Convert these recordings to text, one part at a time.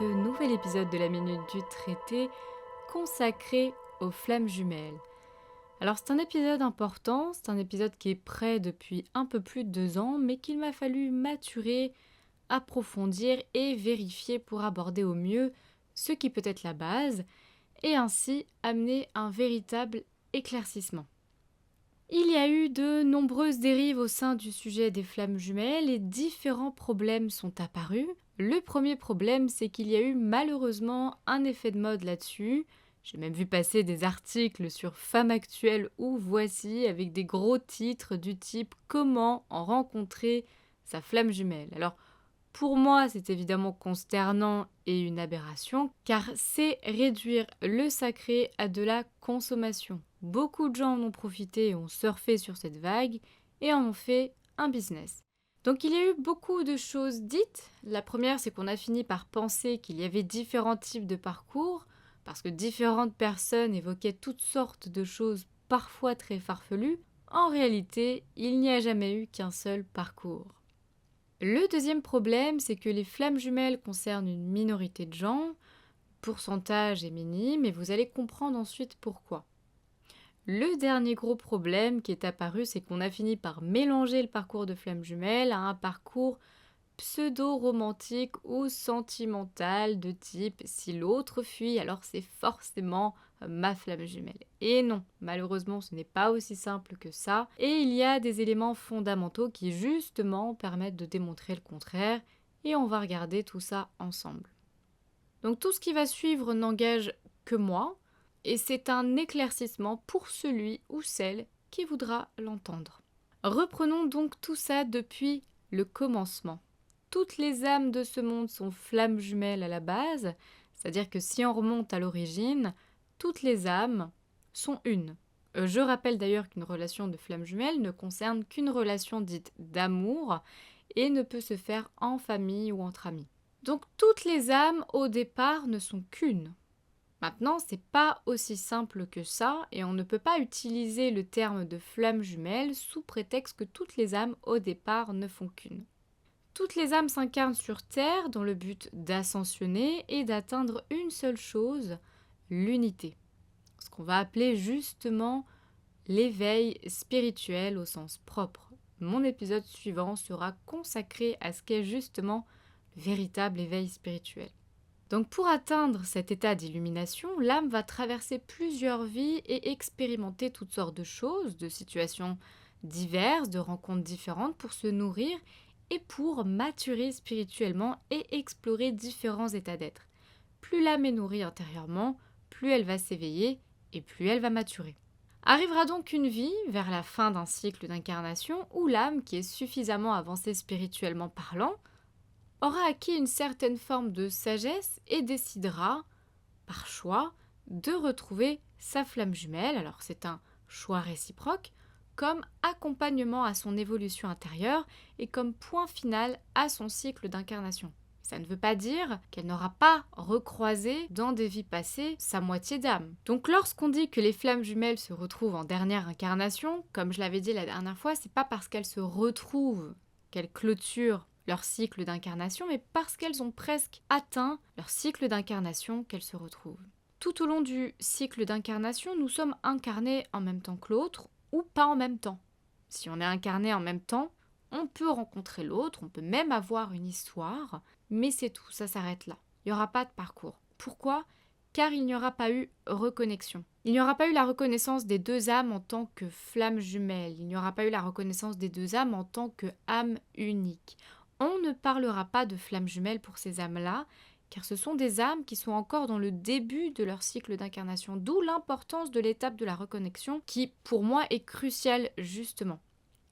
ce nouvel épisode de la Minute du Traité consacré aux flammes jumelles. Alors c'est un épisode important, c'est un épisode qui est prêt depuis un peu plus de 2 ans, mais qu'il m'a fallu maturer, approfondir et vérifier pour aborder au mieux ce qui peut être la base, et ainsi amener un véritable éclaircissement. Il y a eu de nombreuses dérives au sein du sujet des flammes jumelles et différents problèmes sont apparus. Le premier problème, c'est qu'il y a eu malheureusement un effet de mode là-dessus. J'ai même vu passer des articles sur Femme Actuelle ou Voici avec des gros titres du type «Comment en rencontrer sa flamme jumelle». Alors, pour moi, c'est évidemment consternant et une aberration, car c'est réduire le sacré à de la consommation. Beaucoup de gens en ont profité et ont surfé sur cette vague et en ont fait un business. Donc il y a eu beaucoup de choses dites. La première, c'est qu'on a fini par penser qu'il y avait différents types de parcours, parce que différentes personnes évoquaient toutes sortes de choses parfois très farfelues. En réalité, il n'y a jamais eu qu'un seul parcours. Le deuxième problème, c'est que les flammes jumelles concernent une minorité de gens, le pourcentage est minime et vous allez comprendre ensuite pourquoi. Le dernier gros problème qui est apparu, c'est qu'on a fini par mélanger le parcours de flammes jumelles à un parcours pseudo-romantique ou sentimental de type si l'autre fuit, alors c'est forcément ma flamme jumelle. Et non, malheureusement, ce n'est pas aussi simple que ça. Et il y a des éléments fondamentaux qui justement permettent de démontrer le contraire. Et on va regarder tout ça ensemble. Donc tout ce qui va suivre n'engage que moi. Et c'est un éclaircissement pour celui ou celle qui voudra l'entendre. Reprenons donc tout ça depuis le commencement. Toutes les âmes de ce monde sont flammes jumelles à la base, c'est-à-dire que si on remonte à l'origine, toutes les âmes sont une. Je rappelle d'ailleurs qu'une relation de flamme jumelle ne concerne qu'une relation dite d'amour et ne peut se faire en famille ou entre amis. Donc toutes les âmes au départ ne sont qu'une. Maintenant, c'est pas aussi simple que ça et on ne peut pas utiliser le terme de flamme jumelle sous prétexte que toutes les âmes au départ ne font qu'une. Toutes les âmes s'incarnent sur Terre dans le but d'ascensionner et d'atteindre une seule chose, l'unité. Ce qu'on va appeler justement l'éveil spirituel au sens propre. Mon épisode suivant sera consacré à ce qu'est justement le véritable éveil spirituel. Donc pour atteindre cet état d'illumination, l'âme va traverser plusieurs vies et expérimenter toutes sortes de choses, de situations diverses, de rencontres différentes pour se nourrir et pour maturer spirituellement et explorer différents états d'être. Plus l'âme est nourrie intérieurement, plus elle va s'éveiller et plus elle va maturer. Arrivera donc une vie, vers la fin d'un cycle d'incarnation, où l'âme, qui est suffisamment avancée spirituellement parlant, aura acquis une certaine forme de sagesse et décidera, par choix, de retrouver sa flamme jumelle, alors c'est un choix réciproque, comme accompagnement à son évolution intérieure et comme point final à son cycle d'incarnation. Ça ne veut pas dire qu'elle n'aura pas recroisé dans des vies passées sa moitié d'âme. Donc lorsqu'on dit que les flammes jumelles se retrouvent en dernière incarnation, comme je l'avais dit la dernière fois, c'est pas parce qu'elles se retrouvent qu'elles clôturent leur cycle d'incarnation, mais parce qu'elles ont presque atteint leur cycle d'incarnation qu'elles se retrouvent. Tout au long du cycle d'incarnation, nous sommes incarnés en même temps que l'autre, ou pas en même temps. Si on est incarné en même temps, on peut rencontrer l'autre, on peut même avoir une histoire, mais c'est tout, ça s'arrête là. Il n'y aura pas de parcours. Pourquoi ? Car il n'y aura pas eu reconnexion. Il n'y aura pas eu la reconnaissance des deux âmes en tant que flammes jumelles. Il n'y aura pas eu la reconnaissance des deux âmes en tant que âme unique. On ne parlera pas de flammes jumelles pour ces âmes-là, car ce sont des âmes qui sont encore dans le début de leur cycle d'incarnation, d'où l'importance de l'étape de la reconnexion qui, pour moi, est cruciale justement.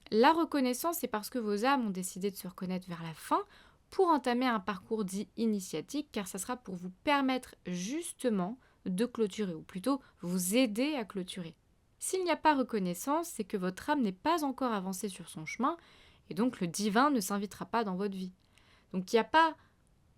La reconnaissance, c'est parce que vos âmes ont décidé de se reconnaître vers la fin pour entamer un parcours dit initiatique, car ça sera pour vous permettre justement de clôturer, ou plutôt vous aider à clôturer. S'il n'y a pas reconnaissance, c'est que votre âme n'est pas encore avancée sur son chemin, et donc le divin ne s'invitera pas dans votre vie. Donc il n'y a pas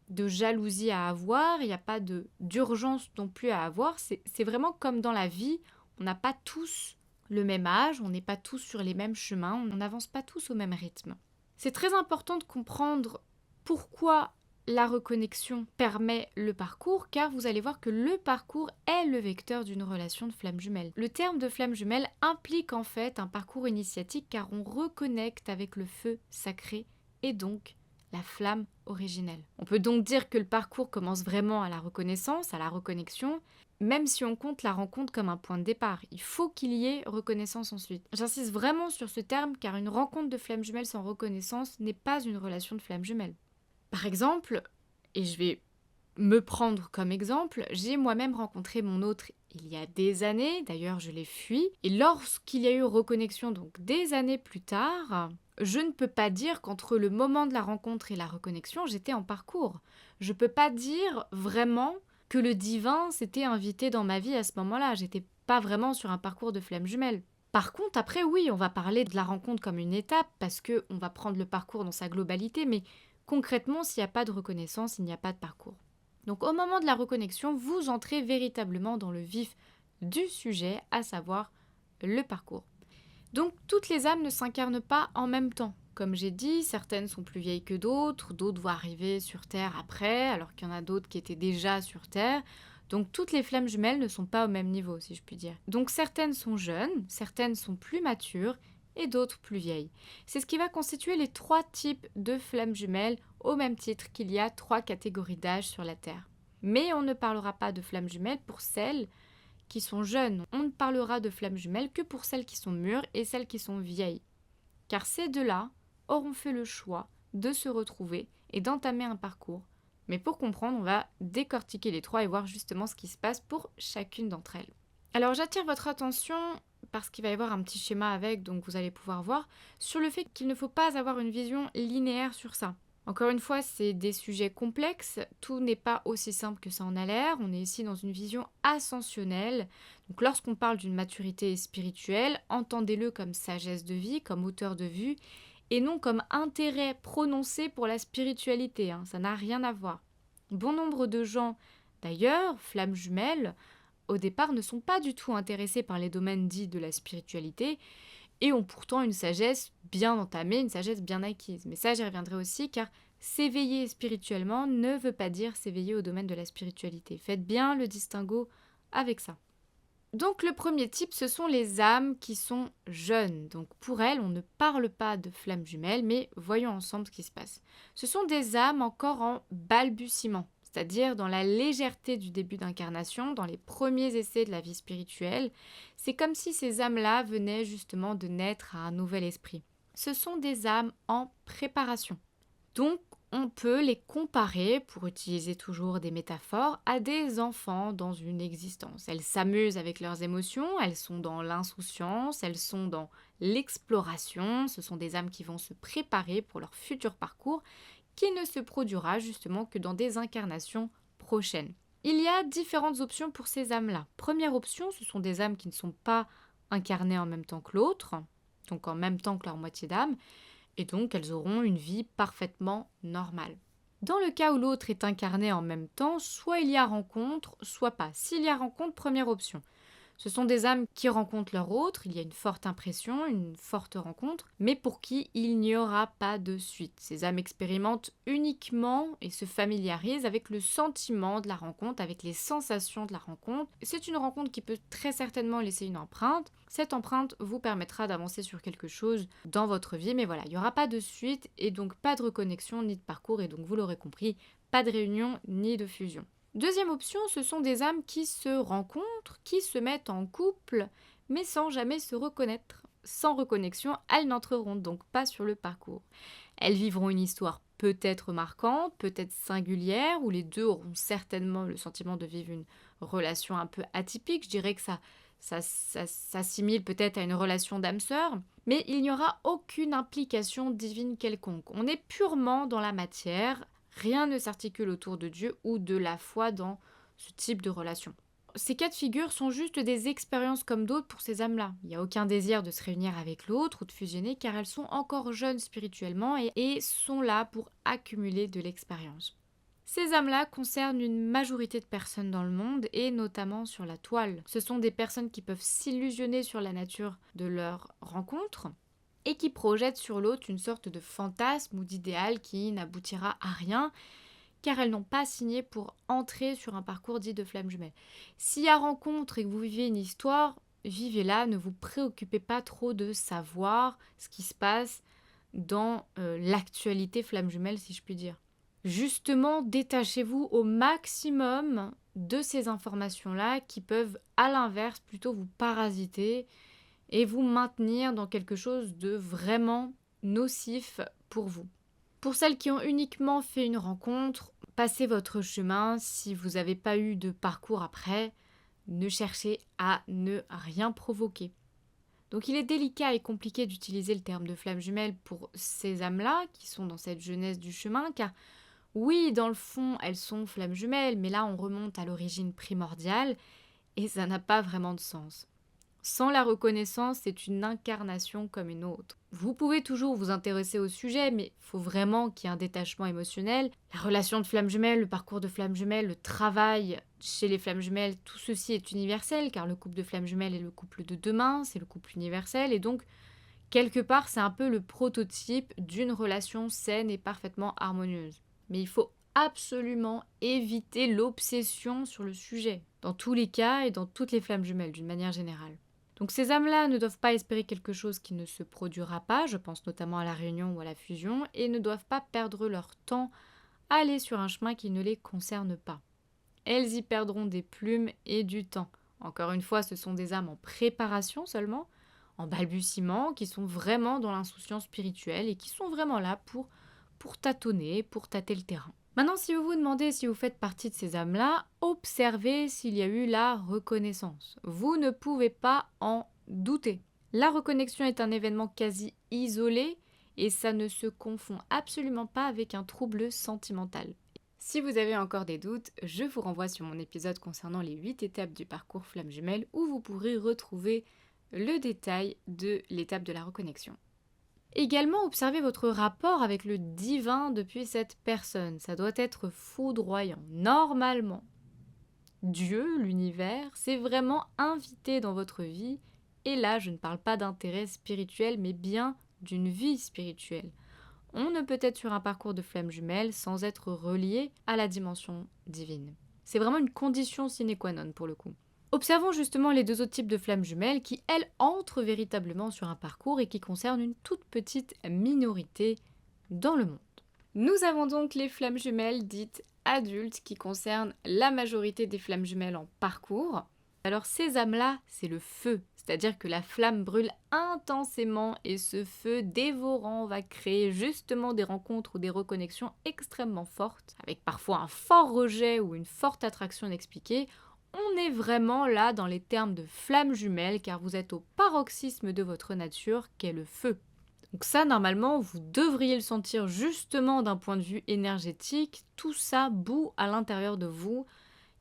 de jalousie à avoir, il n'y a pas d'urgence non plus à avoir, c'est vraiment comme dans la vie, on n'a pas tous le même âge, on n'est pas tous sur les mêmes chemins, on n'avance pas tous au même rythme. C'est très important de comprendre pourquoi la reconnexion permet le parcours, car vous allez voir que le parcours est le vecteur d'une relation de flamme jumelle. Le terme de flamme jumelle implique en fait un parcours initiatique, car on reconnecte avec le feu sacré et donc la flamme originelle. On peut donc dire que le parcours commence vraiment à la reconnaissance, à la reconnexion, même si on compte la rencontre comme un point de départ. Il faut qu'il y ait reconnaissance ensuite. J'insiste vraiment sur ce terme, car une rencontre de flamme jumelle sans reconnaissance n'est pas une relation de flamme jumelle. Par exemple, et je vais me prendre comme exemple, j'ai moi-même rencontré mon autre il y a des années, d'ailleurs je l'ai fui, et lorsqu'il y a eu reconnexion, donc des années plus tard, je ne peux pas dire qu'entre le moment de la rencontre et la reconnexion, j'étais en parcours. Je ne peux pas dire vraiment que le divin s'était invité dans ma vie à ce moment-là, j'étais pas vraiment sur un parcours de flamme jumelle. Par contre, après oui, on va parler de la rencontre comme une étape, parce qu'on va prendre le parcours dans sa globalité, mais concrètement, s'il n'y a pas de reconnaissance, il n'y a pas de parcours. Donc au moment de la reconnexion, vous entrez véritablement dans le vif du sujet, à savoir le parcours. Donc toutes les âmes ne s'incarnent pas en même temps. Comme j'ai dit, certaines sont plus vieilles que d'autres vont arriver sur Terre après, alors qu'il y en a d'autres qui étaient déjà sur Terre. Donc toutes les flammes jumelles ne sont pas au même niveau, si je puis dire. Donc certaines sont jeunes, certaines sont plus matures, et d'autres plus vieilles. C'est ce qui va constituer les 3 types de flammes jumelles, au même titre qu'il y a 3 catégories d'âge sur la Terre. Mais on ne parlera pas de flammes jumelles pour celles qui sont jeunes. On ne parlera de flammes jumelles que pour celles qui sont mûres et celles qui sont vieilles. Car ces deux-là auront fait le choix de se retrouver et d'entamer un parcours. Mais pour comprendre, on va décortiquer les 3 et voir justement ce qui se passe pour chacune d'entre elles. Alors j'attire votre attention, parce qu'il va y avoir un petit schéma avec, donc vous allez pouvoir voir, sur le fait qu'il ne faut pas avoir une vision linéaire sur ça. Encore une fois, c'est des sujets complexes, tout n'est pas aussi simple que ça en a l'air, on est ici dans une vision ascensionnelle. Donc lorsqu'on parle d'une maturité spirituelle, entendez-le comme sagesse de vie, comme hauteur de vue, et non comme intérêt prononcé pour la spiritualité, ça n'a rien à voir. Bon nombre de gens, d'ailleurs, flammes jumelles, au départ ne sont pas du tout intéressés par les domaines dits de la spiritualité et ont pourtant une sagesse bien entamée, une sagesse bien acquise. Mais ça, j'y reviendrai aussi, car s'éveiller spirituellement ne veut pas dire s'éveiller au domaine de la spiritualité. Faites bien le distinguo avec ça. Donc le premier type, ce sont les âmes qui sont jeunes. Donc pour elles, on ne parle pas de flammes jumelles, mais voyons ensemble ce qui se passe. Ce sont des âmes encore en balbutiement, c'est-à-dire dans la légèreté du début d'incarnation, dans les premiers essais de la vie spirituelle. C'est comme si ces âmes-là venaient justement de naître à un nouvel esprit. Ce sont des âmes en préparation. Donc on peut les comparer, pour utiliser toujours des métaphores, à des enfants dans une existence. Elles s'amusent avec leurs émotions, elles sont dans l'insouciance, elles sont dans l'exploration. Ce sont des âmes qui vont se préparer pour leur futur parcours, qui ne se produira justement que dans des incarnations prochaines. Il y a différentes options pour ces âmes-là. Première option, ce sont des âmes qui ne sont pas incarnées en même temps que l'autre, donc en même temps que leur moitié d'âme, et donc elles auront une vie parfaitement normale. Dans le cas où l'autre est incarné en même temps, soit il y a rencontre, soit pas. S'il y a rencontre, première option. Ce sont des âmes qui rencontrent leur autre, il y a une forte impression, une forte rencontre, mais pour qui il n'y aura pas de suite. Ces âmes expérimentent uniquement et se familiarisent avec le sentiment de la rencontre, avec les sensations de la rencontre. C'est une rencontre qui peut très certainement laisser une empreinte. Cette empreinte vous permettra d'avancer sur quelque chose dans votre vie, mais voilà, il n'y aura pas de suite et donc pas de reconnexion ni de parcours, et donc vous l'aurez compris, pas de réunion ni de fusion. Deuxième option, ce sont des âmes qui se rencontrent, qui se mettent en couple, mais sans jamais se reconnaître. Sans reconnexion, elles n'entreront donc pas sur le parcours. Elles vivront une histoire peut-être marquante, peut-être singulière, où les deux auront certainement le sentiment de vivre une relation un peu atypique. Je dirais que ça s'assimile peut-être à une relation d'âme-sœur, mais il n'y aura aucune implication divine quelconque. On est purement dans la matière. Rien ne s'articule autour de Dieu ou de la foi dans ce type de relation. Ces cas de figure sont juste des expériences comme d'autres pour ces âmes-là. Il n'y a aucun désir de se réunir avec l'autre ou de fusionner, car elles sont encore jeunes spirituellement et sont là pour accumuler de l'expérience. Ces âmes-là concernent une majorité de personnes dans le monde et notamment sur la toile. Ce sont des personnes qui peuvent s'illusionner sur la nature de leur rencontre et qui projette sur l'autre une sorte de fantasme ou d'idéal qui n'aboutira à rien, car elles n'ont pas signé pour entrer sur un parcours dit de flamme jumelle. S'il y a rencontre et que vous vivez une histoire, vivez-la, ne vous préoccupez pas trop de savoir ce qui se passe dans l'actualité flamme jumelle, si je puis dire. Justement, détachez-vous au maximum de ces informations-là qui peuvent, à l'inverse, plutôt vous parasiter et vous maintenir dans quelque chose de vraiment nocif pour vous. Pour celles qui ont uniquement fait une rencontre, passez votre chemin. Si vous n'avez pas eu de parcours après, ne cherchez à ne rien provoquer. Donc il est délicat et compliqué d'utiliser le terme de flamme jumelle pour ces âmes-là qui sont dans cette jeunesse du chemin, car oui, dans le fond, elles sont flammes jumelles, mais là on remonte à l'origine primordiale et ça n'a pas vraiment de sens. Sans la reconnaissance, c'est une incarnation comme une autre. Vous pouvez toujours vous intéresser au sujet, mais il faut vraiment qu'il y ait un détachement émotionnel. La relation de flamme jumelle, le parcours de flamme jumelle, le travail chez les flammes jumelles, tout ceci est universel, car le couple de flammes jumelles est le couple de demain, c'est le couple universel, et donc, quelque part, c'est un peu le prototype d'une relation saine et parfaitement harmonieuse. Mais il faut absolument éviter l'obsession sur le sujet, dans tous les cas et dans toutes les flammes jumelles, d'une manière générale. Donc ces âmes-là ne doivent pas espérer quelque chose qui ne se produira pas, je pense notamment à la réunion ou à la fusion, et ne doivent pas perdre leur temps à aller sur un chemin qui ne les concerne pas. Elles y perdront des plumes et du temps. Encore une fois, ce sont des âmes en préparation seulement, en balbutiement, qui sont vraiment dans l'insouciance spirituelle et qui sont vraiment là pour tâtonner, pour tâter le terrain. Maintenant, si vous vous demandez si vous faites partie de ces âmes-là, observez s'il y a eu la reconnaissance. Vous ne pouvez pas en douter. La reconnexion est un événement quasi isolé et ça ne se confond absolument pas avec un trouble sentimental. Si vous avez encore des doutes, je vous renvoie sur mon épisode concernant les 8 étapes du parcours flamme jumelle où vous pourrez retrouver le détail de l'étape de la reconnexion. Également, observez votre rapport avec le divin depuis cette personne. Ça doit être foudroyant. Normalement, Dieu, l'univers, s'est vraiment invité dans votre vie. Et là, je ne parle pas d'intérêt spirituel, mais bien d'une vie spirituelle. On ne peut être sur un parcours de flamme jumelle sans être relié à la dimension divine. C'est vraiment une condition sine qua non pour le coup. Observons justement les deux autres types de flammes jumelles qui, elles, entrent véritablement sur un parcours et qui concernent une toute petite minorité dans le monde. Nous avons donc les flammes jumelles dites adultes qui concernent la majorité des flammes jumelles en parcours. Alors ces âmes-là, c'est le feu, c'est-à-dire que la flamme brûle intensément et ce feu dévorant va créer justement des rencontres ou des reconnexions extrêmement fortes, avec parfois un fort rejet ou une forte attraction inexpliquée. On est vraiment là dans les termes de flamme jumelle car vous êtes au paroxysme de votre nature qu'est le feu. Donc ça, normalement, vous devriez le sentir justement d'un point de vue énergétique. Tout ça bout à l'intérieur de vous.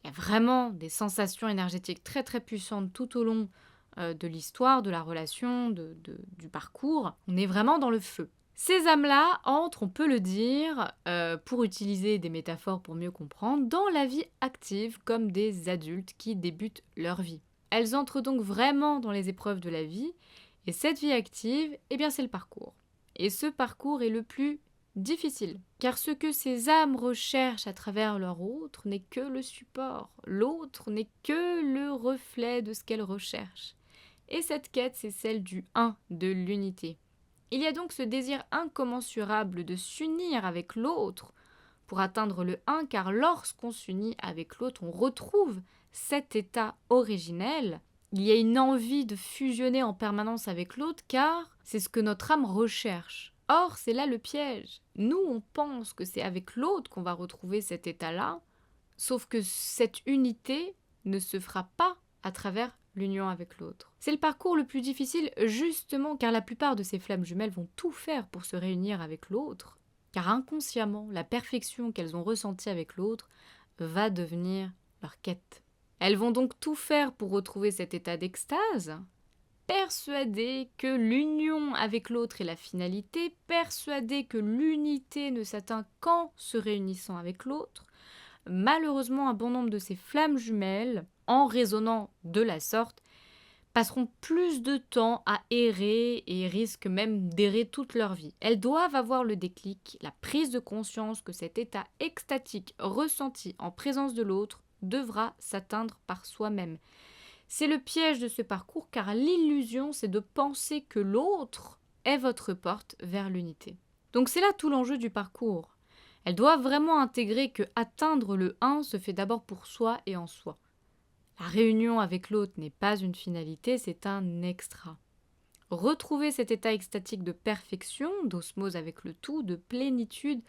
Il y a vraiment des sensations énergétiques très très puissantes tout au long de l'histoire, de la relation, du parcours. On est vraiment dans le feu. Ces âmes-là entrent, on peut le dire, pour utiliser des métaphores pour mieux comprendre, dans la vie active comme des adultes qui débutent leur vie. Elles entrent donc vraiment dans les épreuves de la vie, et cette vie active, eh bien c'est le parcours. Et ce parcours est le plus difficile, car ce que ces âmes recherchent à travers leur autre n'est que le support. L'autre n'est que le reflet de ce qu'elles recherchent. Et cette quête, c'est celle du un, de l'unité. Il y a donc ce désir incommensurable de s'unir avec l'autre pour atteindre le un, car lorsqu'on s'unit avec l'autre, on retrouve cet état originel. Il y a une envie de fusionner en permanence avec l'autre, car c'est ce que notre âme recherche. Or, c'est là le piège. Nous, on pense que c'est avec l'autre qu'on va retrouver cet état-là, sauf que cette unité ne se fera pas à travers l'union avec l'autre. C'est le parcours le plus difficile justement car la plupart de ces flammes jumelles vont tout faire pour se réunir avec l'autre, car inconsciemment, la perfection qu'elles ont ressentie avec l'autre va devenir leur quête. Elles vont donc tout faire pour retrouver cet état d'extase, persuadées que l'union avec l'autre est la finalité, persuadées que l'unité ne s'atteint qu'en se réunissant avec l'autre. Malheureusement, un bon nombre de ces flammes jumelles, en raisonnant de la sorte, passeront plus de temps à errer et risquent même d'errer toute leur vie. Elles doivent avoir le déclic, la prise de conscience que cet état extatique ressenti en présence de l'autre devra s'atteindre par soi-même. C'est le piège de ce parcours car l'illusion, c'est de penser que l'autre est votre porte vers l'unité. Donc c'est là tout l'enjeu du parcours. Elles doivent vraiment intégrer que atteindre le 1 se fait d'abord pour soi et en soi. La réunion avec l'autre n'est pas une finalité, c'est un extra. Retrouver cet état extatique de perfection, d'osmose avec le tout, de plénitude,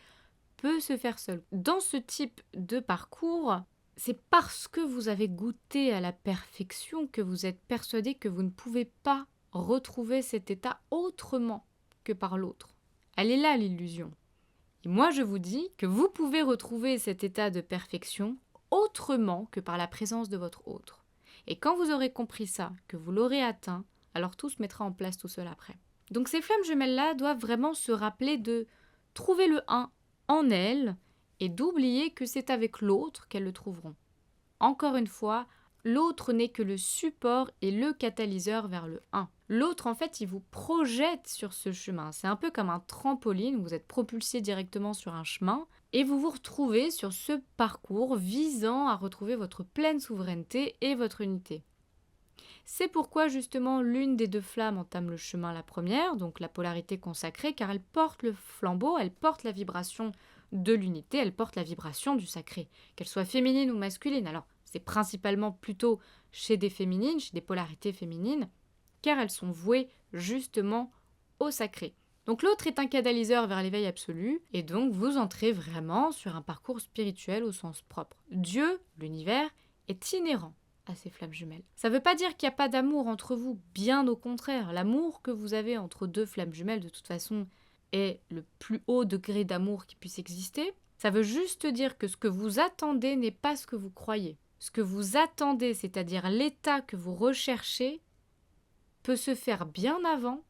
peut se faire seul. Dans ce type de parcours, c'est parce que vous avez goûté à la perfection que vous êtes persuadé que vous ne pouvez pas retrouver cet état autrement que par l'autre. Elle est là l'illusion. Et moi je vous dis que vous pouvez retrouver cet état de perfection autrement que par la présence de votre autre. Et quand vous aurez compris ça, que vous l'aurez atteint, alors tout se mettra en place tout seul après. Donc ces flammes jumelles-là doivent vraiment se rappeler de trouver le 1 en elles et d'oublier que c'est avec l'autre qu'elles le trouveront. Encore une fois, l'autre n'est que le support et le catalyseur vers le 1. L'autre, en fait, il vous projette sur ce chemin. C'est un peu comme un trampoline, vous êtes propulsé directement sur un chemin et vous vous retrouvez sur ce parcours visant à retrouver votre pleine souveraineté et votre unité. C'est pourquoi justement l'une des deux flammes entame le chemin la première, donc la polarité consacrée, car elle porte le flambeau, elle porte la vibration de l'unité, elle porte la vibration du sacré, qu'elle soit féminine ou masculine. Alors c'est principalement plutôt chez des féminines, chez des polarités féminines, car elles sont vouées justement au sacré. Donc l'autre est un catalyseur vers l'éveil absolu, et donc vous entrez vraiment sur un parcours spirituel au sens propre. Dieu, l'univers, est inhérent à ces flammes jumelles. Ça ne veut pas dire qu'il n'y a pas d'amour entre vous, bien au contraire. L'amour que vous avez entre deux flammes jumelles, de toute façon, est le plus haut degré d'amour qui puisse exister. Ça veut juste dire que ce que vous attendez n'est pas ce que vous croyez. Ce que vous attendez, c'est-à-dire l'état que vous recherchez, peut se faire bien avant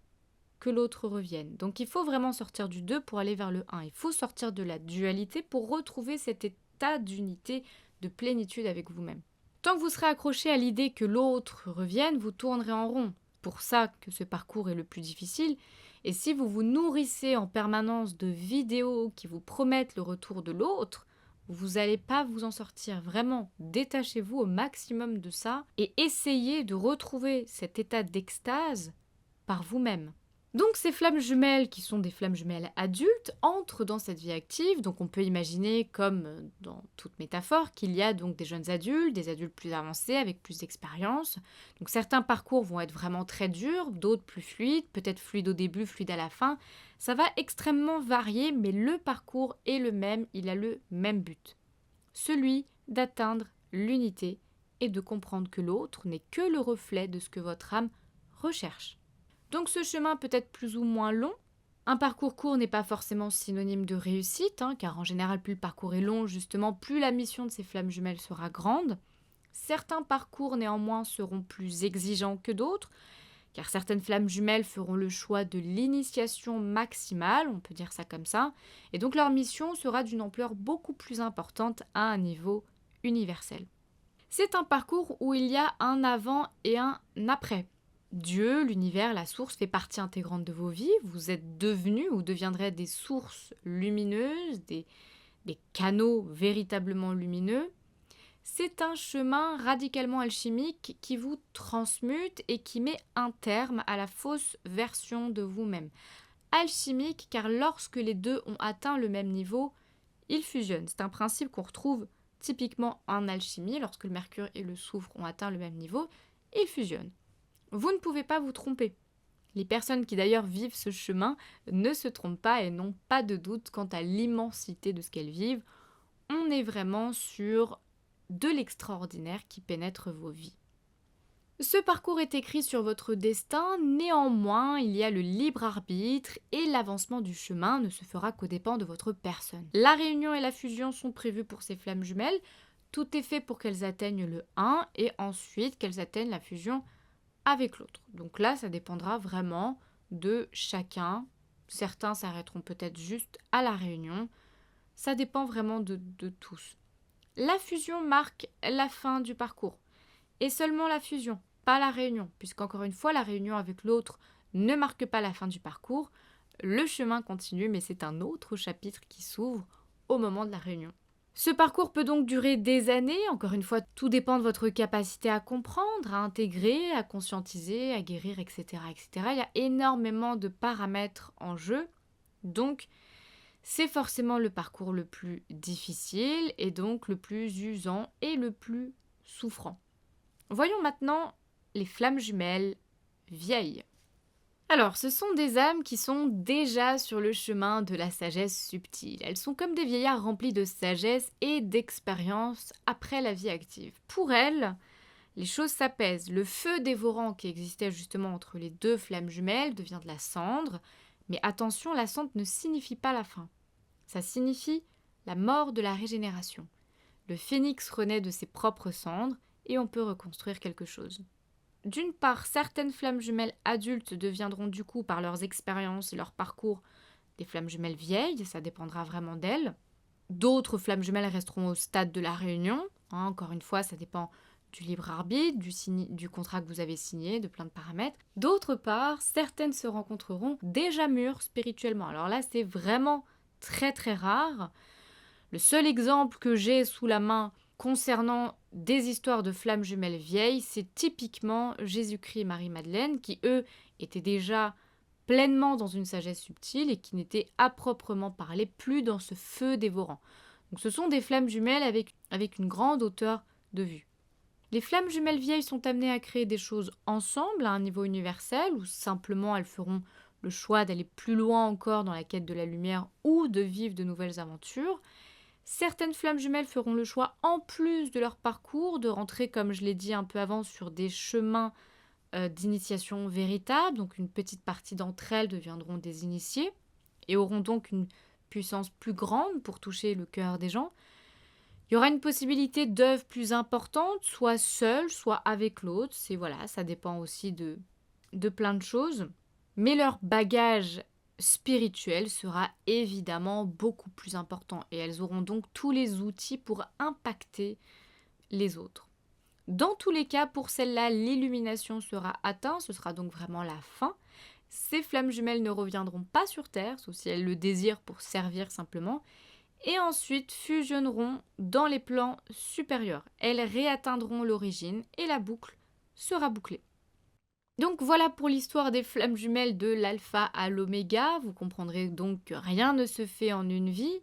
que l'autre revienne. Donc il faut vraiment sortir du 2 pour aller vers le 1. Il faut sortir de la dualité pour retrouver cet état d'unité, de plénitude avec vous-même. Tant que vous serez accroché à l'idée que l'autre revienne, vous tournerez en rond. Pour ça que ce parcours est le plus difficile. Et si vous vous nourrissez en permanence de vidéos qui vous promettent le retour de l'autre, vous n'allez pas vous en sortir. Vraiment, détachez-vous au maximum de ça et essayez de retrouver cet état d'extase par vous-même. Donc ces flammes jumelles, qui sont des flammes jumelles adultes, entrent dans cette vie active. Donc on peut imaginer, comme dans toute métaphore, qu'il y a donc des jeunes adultes, des adultes plus avancés avec plus d'expérience. Donc certains parcours vont être vraiment très durs, d'autres plus fluides, peut-être fluides au début, fluides à la fin. Ça va extrêmement varier, mais le parcours est le même, il a le même but. Celui d'atteindre l'unité et de comprendre que l'autre n'est que le reflet de ce que votre âme recherche. Donc ce chemin peut être plus ou moins long. Un parcours court n'est pas forcément synonyme de réussite, car en général plus le parcours est long, justement plus la mission de ces flammes jumelles sera grande. Certains parcours néanmoins seront plus exigeants que d'autres, car certaines flammes jumelles feront le choix de l'initiation maximale, on peut dire ça comme ça, et donc leur mission sera d'une ampleur beaucoup plus importante à un niveau universel. C'est un parcours où il y a un avant et un après. Dieu, l'univers, la source fait partie intégrante de vos vies. Vous êtes devenus ou deviendrez des sources lumineuses, des canaux véritablement lumineux. C'est un chemin radicalement alchimique qui vous transmute et qui met un terme à la fausse version de vous-même. Alchimique car lorsque les deux ont atteint le même niveau, ils fusionnent. C'est un principe qu'on retrouve typiquement en alchimie. Lorsque le mercure et le soufre ont atteint le même niveau, ils fusionnent. Vous ne pouvez pas vous tromper. Les personnes qui d'ailleurs vivent ce chemin ne se trompent pas et n'ont pas de doute quant à l'immensité de ce qu'elles vivent. On est vraiment sur de l'extraordinaire qui pénètre vos vies. Ce parcours est écrit sur votre destin, néanmoins il y a le libre arbitre et l'avancement du chemin ne se fera qu'aux dépens de votre personne. La réunion et la fusion sont prévues pour ces flammes jumelles, tout est fait pour qu'elles atteignent le 1 et ensuite qu'elles atteignent la fusion avec l'autre. Donc là, ça dépendra vraiment de chacun. Certains s'arrêteront peut-être juste à la réunion. Ça dépend vraiment de tous. La fusion marque la fin du parcours. Et seulement la fusion. pas la réunion, puisqu'encore une fois, la réunion avec l'autre ne marque pas la fin du parcours. Le chemin continue, mais c'est un autre chapitre qui s'ouvre au moment de la réunion. Ce parcours peut donc durer des années. Encore une fois, tout dépend de votre capacité à comprendre, à intégrer, à conscientiser, à guérir, etc., etc. Il y a énormément de paramètres en jeu. Donc, c'est forcément le parcours le plus difficile et donc le plus usant et le plus souffrant. Voyons maintenant les flammes jumelles vieilles. Alors, ce sont des âmes qui sont déjà sur le chemin de la sagesse subtile. Elles sont comme des vieillards remplis de sagesse et d'expérience après la vie active. Pour elles, les choses s'apaisent. Le feu dévorant qui existait justement entre les deux flammes jumelles devient de la cendre. Mais attention, la cendre ne signifie pas la fin. Ça signifie la mort de la régénération. Le phénix renaît de ses propres cendres et on peut reconstruire quelque chose. D'une part, certaines flammes jumelles adultes deviendront du coup, par leurs expériences et leur parcours, des flammes jumelles vieilles, ça dépendra vraiment d'elles. D'autres flammes jumelles resteront au stade de la réunion. Encore une fois, ça dépend du libre arbitre, du contrat que vous avez signé, de plein de paramètres. D'autre part, certaines se rencontreront déjà mûres spirituellement. Alors là, c'est vraiment très très rare. Le seul exemple que j'ai sous la main concernant des histoires de flammes jumelles vieilles, c'est typiquement Jésus-Christ et Marie-Madeleine qui, eux, étaient déjà pleinement dans une sagesse subtile et qui n'étaient à proprement parler plus dans ce feu dévorant. Donc ce sont des flammes jumelles avec une grande hauteur de vue. Les flammes jumelles vieilles sont amenées à créer des choses ensemble à un niveau universel ou simplement elles feront le choix d'aller plus loin encore dans la quête de la lumière ou de vivre de nouvelles aventures. Certaines flammes jumelles feront le choix, en plus de leur parcours, de rentrer, comme je l'ai dit un peu avant, sur des chemins d'initiation véritables. Donc une petite partie d'entre elles deviendront des initiés et auront donc une puissance plus grande pour toucher le cœur des gens. Il y aura une possibilité d'œuvre plus importante, soit seule, soit avec l'autre. Ça dépend aussi de plein de choses. Mais leur bagage spirituel sera évidemment beaucoup plus important et elles auront donc tous les outils pour impacter les autres. Dans tous les cas, pour celle-là, l'illumination sera atteinte, ce sera donc vraiment la fin. Ces flammes jumelles ne reviendront pas sur Terre, sauf si elles le désirent pour servir simplement, et ensuite fusionneront dans les plans supérieurs. Elles réatteindront l'origine et la boucle sera bouclée. Donc voilà pour l'histoire des flammes jumelles de l'alpha à l'oméga. Vous comprendrez donc que rien ne se fait en une vie.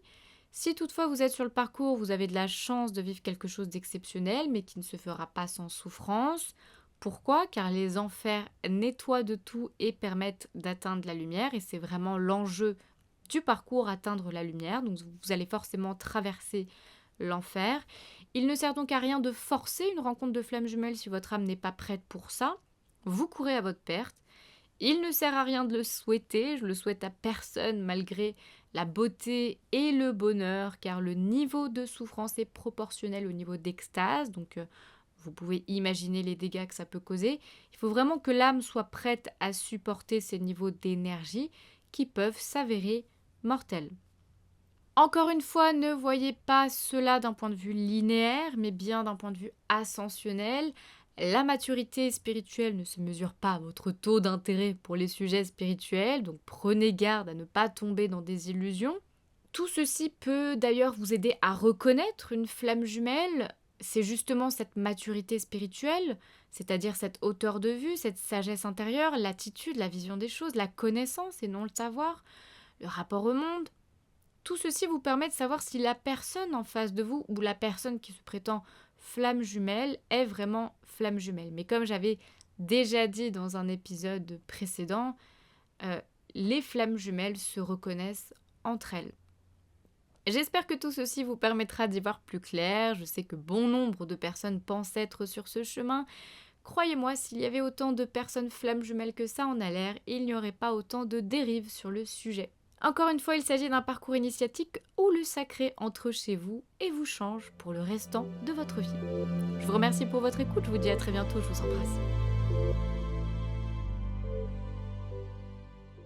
Si toutefois vous êtes sur le parcours, vous avez de la chance de vivre quelque chose d'exceptionnel, mais qui ne se fera pas sans souffrance. Pourquoi ? Car les enfers nettoient de tout et permettent d'atteindre la lumière. Et c'est vraiment l'enjeu du parcours, atteindre la lumière. Donc vous allez forcément traverser l'enfer. Il ne sert donc à rien de forcer une rencontre de flammes jumelles si votre âme n'est pas prête pour ça. Vous courez à votre perte. Il ne sert à rien de le souhaiter, je le souhaite à personne malgré la beauté et le bonheur, car le niveau de souffrance est proportionnel au niveau d'extase, donc vous pouvez imaginer les dégâts que ça peut causer. Il faut vraiment que l'âme soit prête à supporter ces niveaux d'énergie qui peuvent s'avérer mortels. Encore une fois, ne voyez pas cela d'un point de vue linéaire, mais bien d'un point de vue ascensionnel. La maturité spirituelle ne se mesure pas à votre taux d'intérêt pour les sujets spirituels, donc prenez garde à ne pas tomber dans des illusions. Tout ceci peut d'ailleurs vous aider à reconnaître une flamme jumelle. C'est justement cette maturité spirituelle, c'est-à-dire cette hauteur de vue, cette sagesse intérieure, l'attitude, la vision des choses, la connaissance et non le savoir, le rapport au monde. Tout ceci vous permet de savoir si la personne en face de vous ou la personne qui se prétend flamme jumelle est vraiment flamme jumelle. Mais comme j'avais déjà dit dans un épisode précédent, les flammes jumelles se reconnaissent entre elles. J'espère que tout ceci vous permettra d'y voir plus clair. Je sais que bon nombre de personnes pensent être sur ce chemin. Croyez-moi, s'il y avait autant de personnes flammes jumelles que ça en a l'air, il n'y aurait pas autant de dérives sur le sujet. Encore une fois, il s'agit d'un parcours initiatique où le sacré entre chez vous et vous change pour le restant de votre vie. Je vous remercie pour votre écoute, je vous dis à très bientôt, je vous embrasse.